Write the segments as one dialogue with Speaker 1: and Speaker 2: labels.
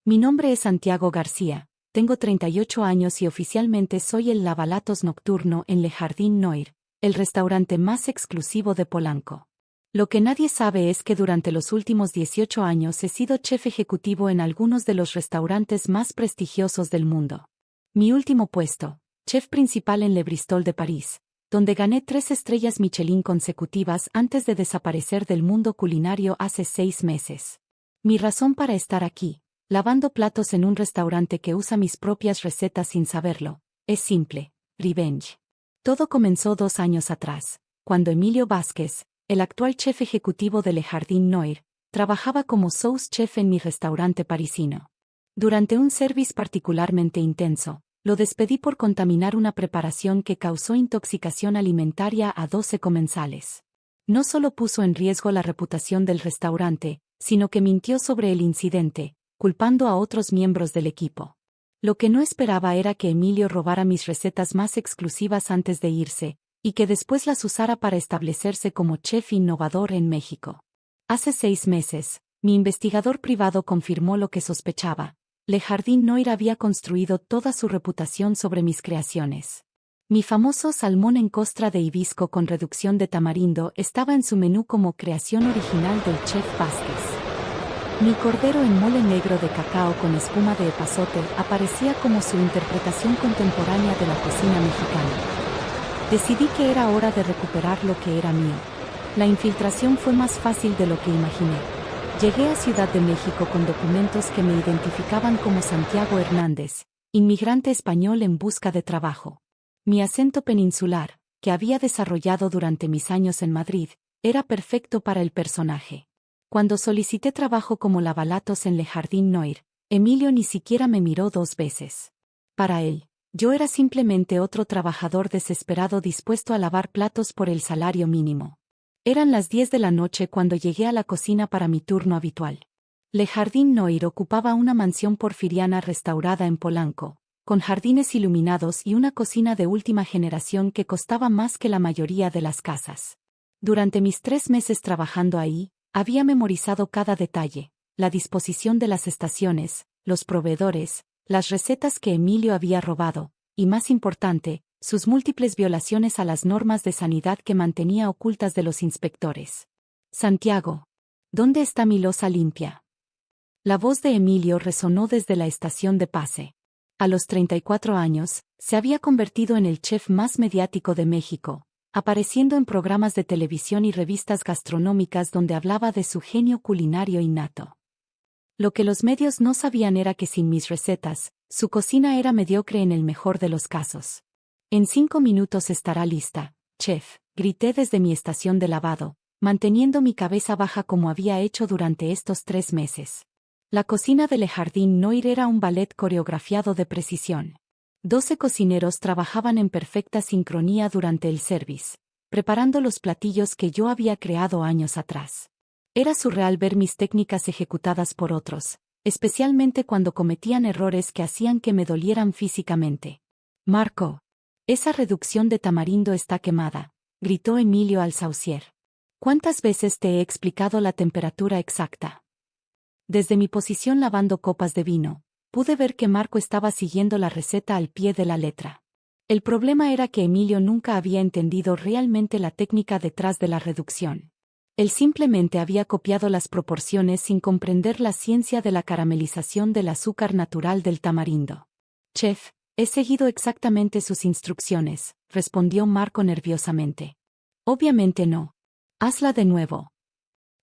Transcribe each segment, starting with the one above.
Speaker 1: Mi nombre es Santiago García, tengo 38 años y oficialmente soy el lavalatos nocturno en Le Jardin Noir, el restaurante más exclusivo de Polanco. Lo que nadie sabe es que durante los últimos 18 años he sido chef ejecutivo en algunos de los restaurantes más prestigiosos del mundo. Mi último puesto, chef principal en Le Bristol de París, donde gané 3 estrellas Michelin consecutivas antes de desaparecer del mundo culinario hace 6 meses. Mi razón para estar aquí, lavando platos en un restaurante que usa mis propias recetas sin saberlo, es simple: revenge. Todo comenzó 2 años atrás, cuando Emilio Vázquez, el actual chef ejecutivo de Le Jardin Noir, trabajaba como sous chef en mi restaurante parisino. Durante un service particularmente intenso, lo despedí por contaminar una preparación que causó intoxicación alimentaria a 12 comensales. No solo puso en riesgo la reputación del restaurante, sino que mintió sobre el incidente, culpando a otros miembros del equipo. Lo que no esperaba era que Emilio robara mis recetas más exclusivas antes de irse, y que después las usara para establecerse como chef innovador en México. Hace 6 meses, mi investigador privado confirmó lo que sospechaba: Le Jardin Noir había construido toda su reputación sobre mis creaciones. Mi famoso salmón en costra de hibisco con reducción de tamarindo estaba en su menú como creación original del chef Vázquez. Mi cordero en mole negro de cacao con espuma de epazote aparecía como su interpretación contemporánea de la cocina mexicana. Decidí que era hora de recuperar lo que era mío. La infiltración fue más fácil de lo que imaginé. Llegué a Ciudad de México con documentos que me identificaban como Santiago Hernández, inmigrante español en busca de trabajo. Mi acento peninsular, que había desarrollado durante mis años en Madrid, era perfecto para el personaje. Cuando solicité trabajo como lavalatos en Le Jardin Noir, Emilio ni siquiera me miró 2 veces. Para él, yo era simplemente otro trabajador desesperado dispuesto a lavar platos por el salario mínimo. Eran las 10 de la noche cuando llegué a la cocina para mi turno habitual. Le Jardin Noir ocupaba una mansión porfiriana restaurada en Polanco, con jardines iluminados y una cocina de última generación que costaba más que la mayoría de las casas. Durante mis 3 meses trabajando ahí, había memorizado cada detalle: la disposición de las estaciones, los proveedores, las recetas que Emilio había robado, y más importante, sus múltiples violaciones a las normas de sanidad que mantenía ocultas de los inspectores. Santiago, ¿dónde está mi loza limpia? La voz de Emilio resonó desde la estación de pase. A los 34 años, se había convertido en el chef más mediático de México, apareciendo en programas de televisión y revistas gastronómicas donde hablaba de su genio culinario innato. Lo que los medios no sabían era que sin mis recetas, su cocina era mediocre en el mejor de los casos. En 5 minutos estará lista, chef, grité desde mi estación de lavado, manteniendo mi cabeza baja como había hecho durante estos 3 meses. La cocina de Le Jardin Noir era un ballet coreografiado de precisión. 12 cocineros trabajaban en perfecta sincronía durante el service, preparando los platillos que yo había creado años atrás. Era surreal ver mis técnicas ejecutadas por otros, especialmente cuando cometían errores que hacían que me dolieran físicamente. Marco, esa reducción de tamarindo está quemada, gritó Emilio al saucier. ¿Cuántas veces te he explicado la temperatura exacta? Desde mi posición lavando copas de vino, pude ver que Marco estaba siguiendo la receta al pie de la letra. El problema era que Emilio nunca había entendido realmente la técnica detrás de la reducción. Él simplemente había copiado las proporciones sin comprender la ciencia de la caramelización del azúcar natural del tamarindo. Chef, he seguido exactamente sus instrucciones, respondió Marco nerviosamente. Obviamente no. Hazla de nuevo.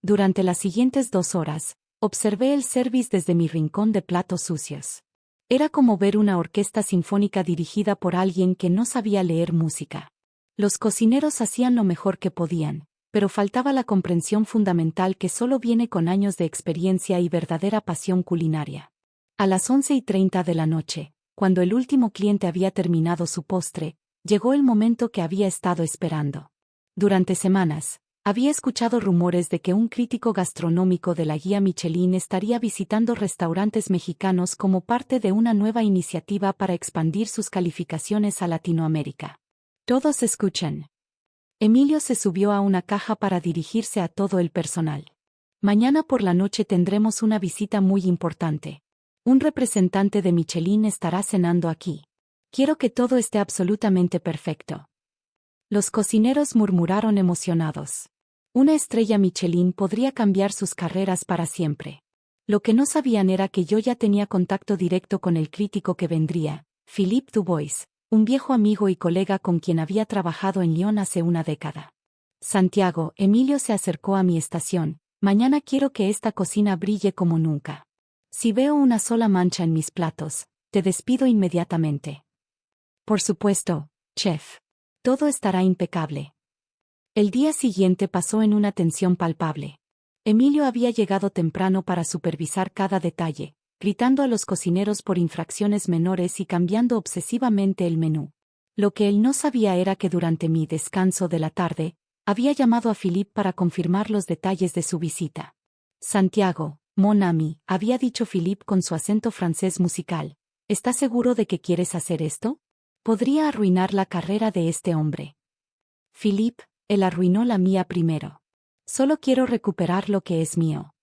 Speaker 1: Durante las siguientes 2 horas, observé el service desde mi rincón de platos sucios. Era como ver una orquesta sinfónica dirigida por alguien que no sabía leer música. Los cocineros hacían lo mejor que podían, pero faltaba la comprensión fundamental que solo viene con años de experiencia y verdadera pasión culinaria. A las 11:30 de la noche, cuando el último cliente había terminado su postre, llegó el momento que había estado esperando. Durante semanas, había escuchado rumores de que un crítico gastronómico de la guía Michelin estaría visitando restaurantes mexicanos como parte de una nueva iniciativa para expandir sus calificaciones a Latinoamérica. Todos escuchan. Emilio se subió a una caja para dirigirse a todo el personal. Mañana por la noche tendremos una visita muy importante. Un representante de Michelin estará cenando aquí. Quiero que todo esté absolutamente perfecto. Los cocineros murmuraron emocionados. Una estrella Michelin podría cambiar sus carreras para siempre. Lo que no sabían era que yo ya tenía contacto directo con el crítico que vendría, Philippe Dubois, un viejo amigo y colega con quien había trabajado en Lyon hace una década. Santiago, Emilio se acercó a mi estación. Mañana quiero que esta cocina brille como nunca. Si veo una sola mancha en mis platos, te despido inmediatamente. Por supuesto, chef. Todo estará impecable. El día siguiente pasó en una tensión palpable. Emilio había llegado temprano para supervisar cada detalle, gritando a los cocineros por infracciones menores y cambiando obsesivamente el menú. Lo que él no sabía era que durante mi descanso de la tarde, había llamado a Philippe para confirmar los detalles de su visita. Santiago, mon ami, había dicho Philippe con su acento francés musical. ¿Estás seguro de que quieres hacer esto? Podría arruinar la carrera de este hombre. Philippe, él arruinó la mía primero. Solo quiero recuperar lo que es mío.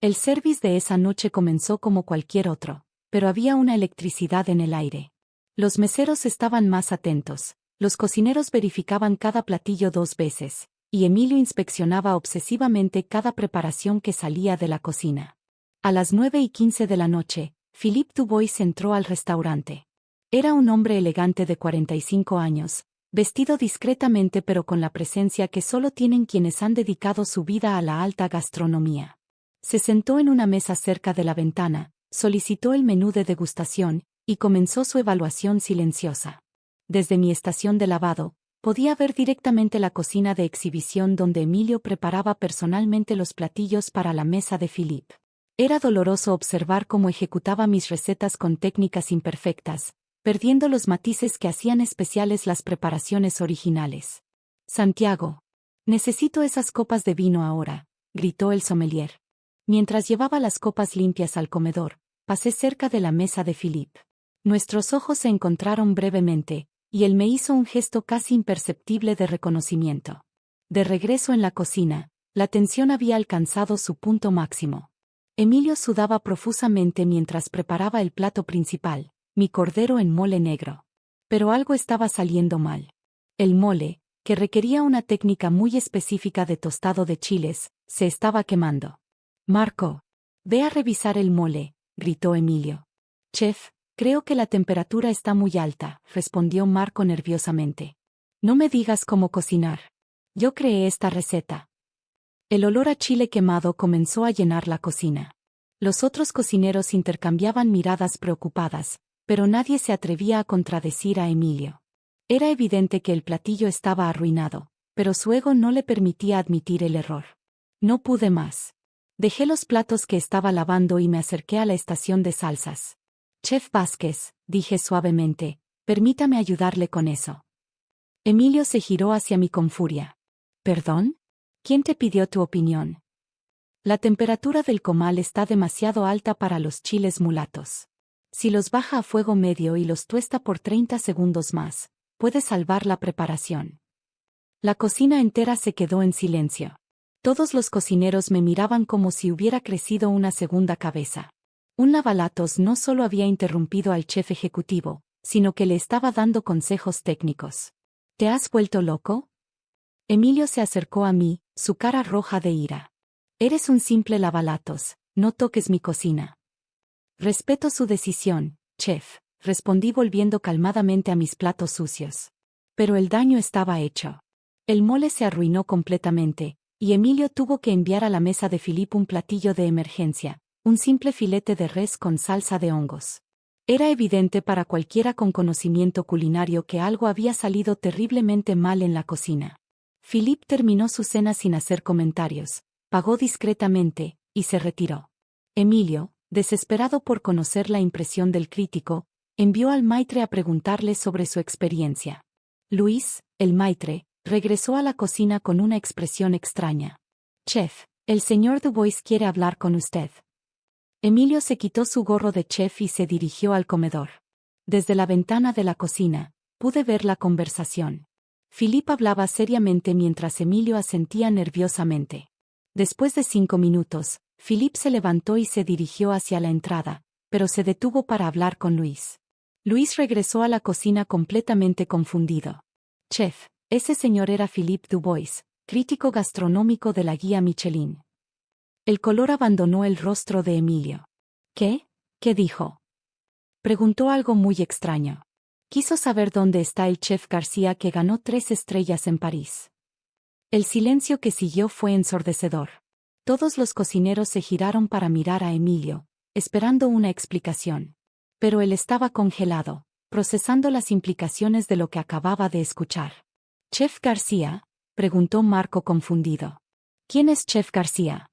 Speaker 1: El service de esa noche comenzó como cualquier otro, pero había una electricidad en el aire. Los meseros estaban más atentos, los cocineros verificaban cada platillo 2 veces, y Emilio inspeccionaba obsesivamente cada preparación que salía de la cocina. A las 9:15 de la noche, Philippe Dubois entró al restaurante. Era un hombre elegante de 45 años, vestido discretamente pero con la presencia que solo tienen quienes han dedicado su vida a la alta gastronomía. Se sentó en una mesa cerca de la ventana, solicitó el menú de degustación, y comenzó su evaluación silenciosa. Desde mi estación de lavado, podía ver directamente la cocina de exhibición donde Emilio preparaba personalmente los platillos para la mesa de Philippe. Era doloroso observar cómo ejecutaba mis recetas con técnicas imperfectas, perdiendo los matices que hacían especiales las preparaciones originales. Santiago. Necesito esas copas de vino ahora, gritó el sommelier. Mientras llevaba las copas limpias al comedor, pasé cerca de la mesa de Philippe. Nuestros ojos se encontraron brevemente, y él me hizo un gesto casi imperceptible de reconocimiento. De regreso en la cocina, la tensión había alcanzado su punto máximo. Emilio sudaba profusamente mientras preparaba el plato principal, mi cordero en mole negro. Pero algo estaba saliendo mal. El mole, que requería una técnica muy específica de tostado de chiles, se estaba quemando. Marco, ve a revisar el mole, gritó Emilio. Chef, creo que la temperatura está muy alta, respondió Marco nerviosamente. No me digas cómo cocinar. Yo creé esta receta. El olor a chile quemado comenzó a llenar la cocina. Los otros cocineros intercambiaban miradas preocupadas, pero nadie se atrevía a contradecir a Emilio. Era evidente que el platillo estaba arruinado, pero su ego no le permitía admitir el error. No pude más. Dejé los platos que estaba lavando y me acerqué a la estación de salsas. Chef Vázquez, dije suavemente, permítame ayudarle con eso. Emilio se giró hacia mí con furia. ¿Perdón? ¿Quién te pidió tu opinión? La temperatura del comal está demasiado alta para los chiles mulatos. Si los baja a fuego medio y los tuesta por 30 segundos más, puede salvar la preparación. La cocina entera se quedó en silencio. Todos los cocineros me miraban como si hubiera crecido una segunda cabeza. Un lavalatos no solo había interrumpido al chef ejecutivo, sino que le estaba dando consejos técnicos. ¿Te has vuelto loco? Emilio se acercó a mí, su cara roja de ira. Eres un simple lavalatos, no toques mi cocina. Respeto su decisión, chef, respondí volviendo calmadamente a mis platos sucios. Pero el daño estaba hecho. El mole se arruinó completamente, y Emilio tuvo que enviar a la mesa de Philippe un platillo de emergencia, un simple filete de res con salsa de hongos. Era evidente para cualquiera con conocimiento culinario que algo había salido terriblemente mal en la cocina. Philippe terminó su cena sin hacer comentarios, pagó discretamente, y se retiró. Emilio, desesperado por conocer la impresión del crítico, envió al maitre a preguntarle sobre su experiencia. Luis, el maitre, regresó a la cocina con una expresión extraña. Chef, el señor Dubois quiere hablar con usted. Emilio se quitó su gorro de chef y se dirigió al comedor. Desde la ventana de la cocina, pude ver la conversación. Philippe hablaba seriamente mientras Emilio asentía nerviosamente. Después de 5 minutos, Philippe se levantó y se dirigió hacia la entrada, pero se detuvo para hablar con Luis. Luis regresó a la cocina completamente confundido. Chef, ese señor era Philippe Dubois, crítico gastronómico de la guía Michelin. El color abandonó el rostro de Emilio. ¿Qué? ¿Qué dijo? Preguntó algo muy extraño. Quiso saber dónde está el chef García que ganó 3 estrellas en París. El silencio que siguió fue ensordecedor. Todos los cocineros se giraron para mirar a Emilio, esperando una explicación. Pero él estaba congelado, procesando las implicaciones de lo que acababa de escuchar. ¿Chef García? Preguntó Marco confundido. ¿Quién es Chef García?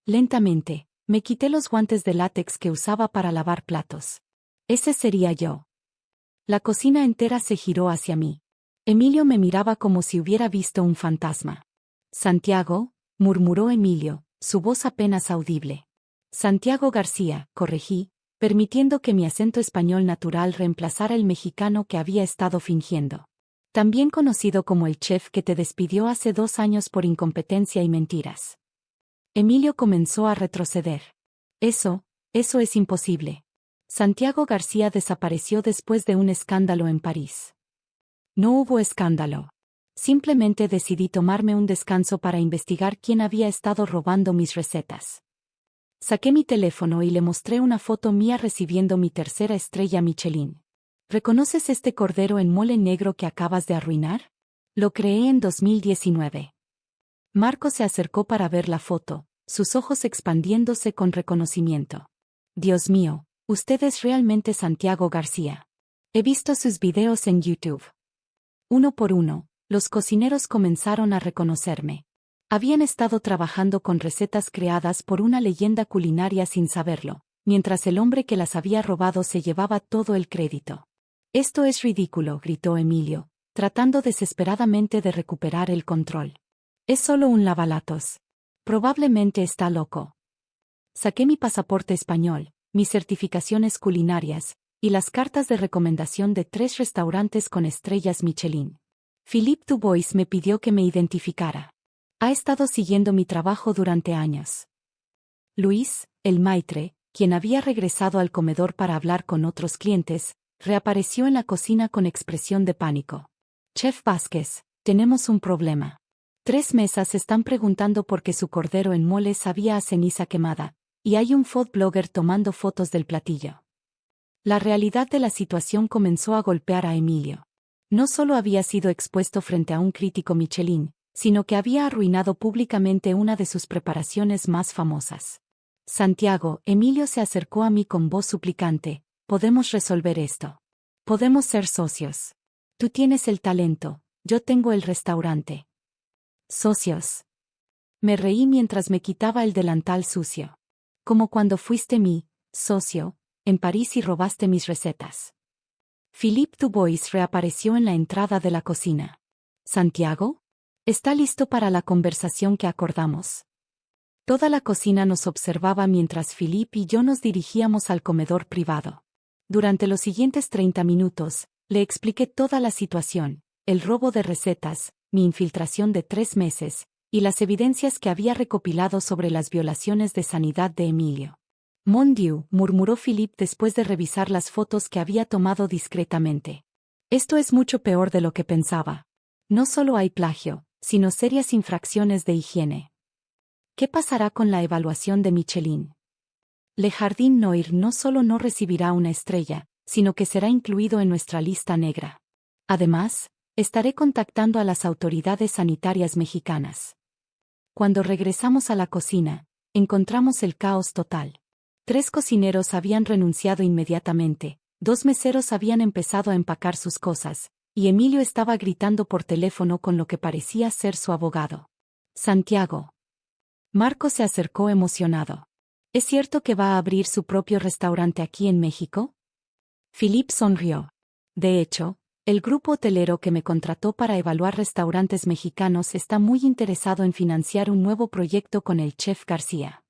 Speaker 1: Lentamente, me quité los guantes de látex que usaba para lavar platos. Ese sería yo. La cocina entera se giró hacia mí. Emilio me miraba como si hubiera visto un fantasma. Santiago, murmuró Emilio, su voz apenas audible. Santiago García, corregí, permitiendo que mi acento español natural reemplazara el mexicano que había estado fingiendo. También conocido como el chef que te despidió hace 2 años por incompetencia y mentiras. Emilio comenzó a retroceder. Eso es imposible. Santiago García desapareció después de un escándalo en París. No hubo escándalo. Simplemente decidí tomarme un descanso para investigar quién había estado robando mis recetas. Saqué mi teléfono y le mostré una foto mía recibiendo mi 3ª estrella Michelin. ¿Reconoces este cordero en mole negro que acabas de arruinar? Lo creé en 2019. Marco se acercó para ver la foto, sus ojos expandiéndose con reconocimiento. Dios mío, usted es realmente Santiago García. He visto sus videos en YouTube. Uno por uno, los cocineros comenzaron a reconocerme. Habían estado trabajando con recetas creadas por una leyenda culinaria sin saberlo, mientras el hombre que las había robado se llevaba todo el crédito. Esto es ridículo, gritó Emilio, tratando desesperadamente de recuperar el control. Es solo un lavalatos. Probablemente está loco. Saqué mi pasaporte español, mis certificaciones culinarias, y las cartas de recomendación de 3 restaurantes con estrellas Michelin. Philippe Dubois me pidió que me identificara. Ha estado siguiendo mi trabajo durante años. Luis, el maitre, quien había regresado al comedor para hablar con otros clientes, reapareció en la cocina con expresión de pánico. Chef Vázquez, tenemos un problema. 3 mesas están preguntando por qué su cordero en mole sabía a ceniza quemada, y hay un food blogger tomando fotos del platillo. La realidad de la situación comenzó a golpear a Emilio. No solo había sido expuesto frente a un crítico Michelin, sino que había arruinado públicamente una de sus preparaciones más famosas. Santiago, Emilio se acercó a mí con voz suplicante, podemos resolver esto. Podemos ser socios. Tú tienes el talento, yo tengo el restaurante. Socios. Me reí mientras me quitaba el delantal sucio. Como cuando fuiste mi socio en París y robaste mis recetas. Philippe Dubois reapareció en la entrada de la cocina. ¿Santiago? ¿Está listo para la conversación que acordamos? Toda la cocina nos observaba mientras Philippe y yo nos dirigíamos al comedor privado. Durante los siguientes 30 minutos, le expliqué toda la situación, el robo de recetas, mi infiltración de 3 meses, y las evidencias que había recopilado sobre las violaciones de sanidad de Emilio. Mon Dieu, murmuró Philippe después de revisar las fotos que había tomado discretamente. Esto es mucho peor de lo que pensaba. No solo hay plagio, sino serias infracciones de higiene. ¿Qué pasará con la evaluación de Michelin? Le Jardin Noir no solo no recibirá una estrella, sino que será incluido en nuestra lista negra. Además, estaré contactando a las autoridades sanitarias mexicanas. Cuando regresamos a la cocina, encontramos el caos total. 3 cocineros habían renunciado inmediatamente, 2 meseros habían empezado a empacar sus cosas, y Emilio estaba gritando por teléfono con lo que parecía ser su abogado. Santiago. Marco se acercó emocionado. ¿Es cierto que va a abrir su propio restaurante aquí en México? Philippe sonrió. De hecho, el grupo hotelero que me contrató para evaluar restaurantes mexicanos está muy interesado en financiar un nuevo proyecto con el chef García.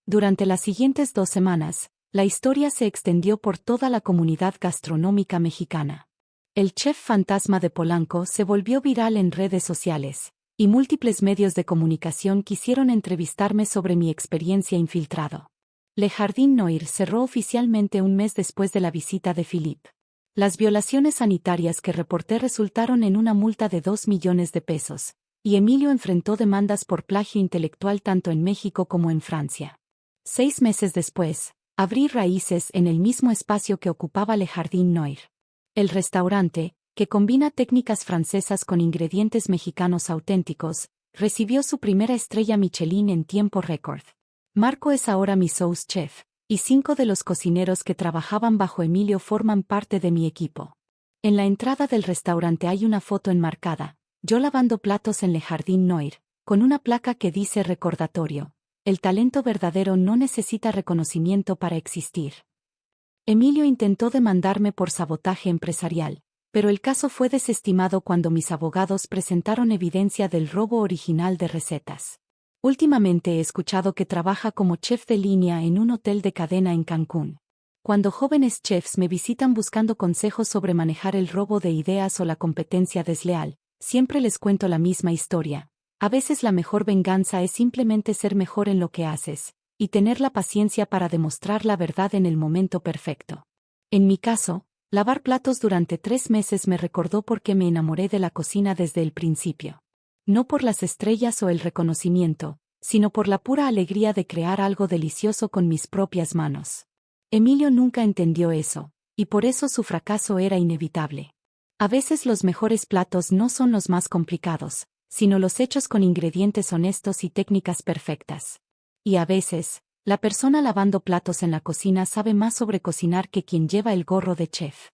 Speaker 1: Durante las siguientes 2 semanas, la historia se extendió por toda la comunidad gastronómica mexicana. El chef fantasma de Polanco se volvió viral en redes sociales, y múltiples medios de comunicación quisieron entrevistarme sobre mi experiencia infiltrado. Le Jardin Noir cerró oficialmente un mes después de la visita de Philippe. Las violaciones sanitarias que reporté resultaron en una multa de 2 millones de pesos, y Emilio enfrentó demandas por plagio intelectual tanto en México como en Francia. 6 meses después, abrí raíces en el mismo espacio que ocupaba Le Jardin Noir. El restaurante, que combina técnicas francesas con ingredientes mexicanos auténticos, recibió su primera estrella Michelin en tiempo récord. Marco es ahora mi sous chef, y 5 de los cocineros que trabajaban bajo Emilio forman parte de mi equipo. En la entrada del restaurante hay una foto enmarcada, yo lavando platos en Le Jardin Noir, con una placa que dice recordatorio: el talento verdadero no necesita reconocimiento para existir. Emilio intentó demandarme por sabotaje empresarial, pero el caso fue desestimado cuando mis abogados presentaron evidencia del robo original de recetas. Últimamente he escuchado que trabaja como chef de línea en un hotel de cadena en Cancún. Cuando jóvenes chefs me visitan buscando consejos sobre manejar el robo de ideas o la competencia desleal, siempre les cuento la misma historia. A veces la mejor venganza es simplemente ser mejor en lo que haces, y tener la paciencia para demostrar la verdad en el momento perfecto. En mi caso, lavar platos durante 3 meses me recordó por qué me enamoré de la cocina desde el principio. No por las estrellas o el reconocimiento, sino por la pura alegría de crear algo delicioso con mis propias manos. Emilio nunca entendió eso, y por eso su fracaso era inevitable. A veces los mejores platos no son los más complicados, sino los hechos con ingredientes honestos y técnicas perfectas. Y a veces, la persona lavando platos en la cocina sabe más sobre cocinar que quien lleva el gorro de chef.